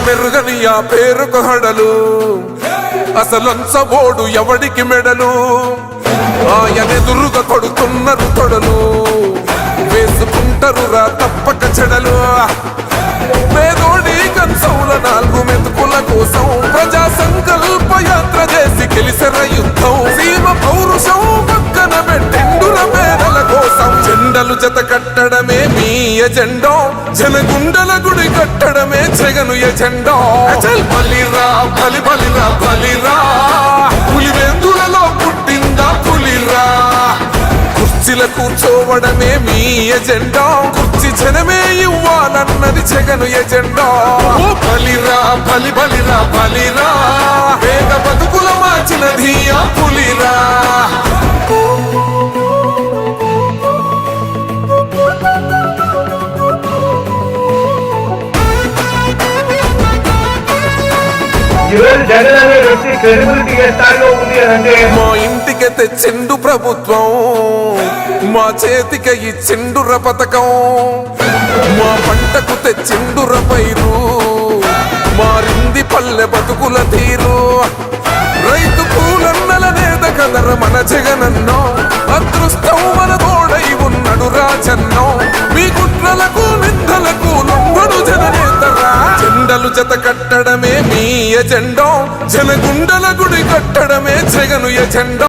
మెరుగని ఆ పేరుకు హడలు అసలంచబోడు ఎవడికి మెడలు ఆయనెదురుగా కొడుతున్నారు తొడలు వేసుకుంటారు రా తప్పక చెడలు పేదోడి కంచంల 4 మెతుకుల కోసం ప్రజా సంకల్ప యాత్ర చేసి గెలిసిన యుద్ధం సీమ పౌరుషం పక్కన పెట్టిండుల పేదల కోసం జెండలు జత కట్టడమే మీ ఎజెండా జనగుండల గుడి కట్టడమే జగను ఎజెండా బలిరా బలి బలిరా బలిరా పులివెందులలో పుట్టిందా పులిరా కుర్చీల కూర్చోవడమే మీ ఎజెండా కుర్చీ జనమే ఇవ్వాలన్నది జగను ఎజెండా బలిరా బలి బలిరా బలిరా పేద బతుకుల మార్చినది ఆ పులిరా మా ఇంటికి తెచ్చిండు ప్రభుత్వం మా చేతికి ఇచ్చిండుర పథకం మా పంటకు తెచ్చిండుర పైరు మారింది పల్లె బతుకుల తీరు రైతు కూలన్నల నేత కదర మన జగనన్నో అదృష్టం మన తోడై ఉన్నడు రాజన్నో మీ కుట్రలకు నిందలకు లొంగడు జననేతరా జెండలు జత కట్టడమే మీ ఎజెండా జనగుండల గుడి కట్టడమే జగను ఎజెండా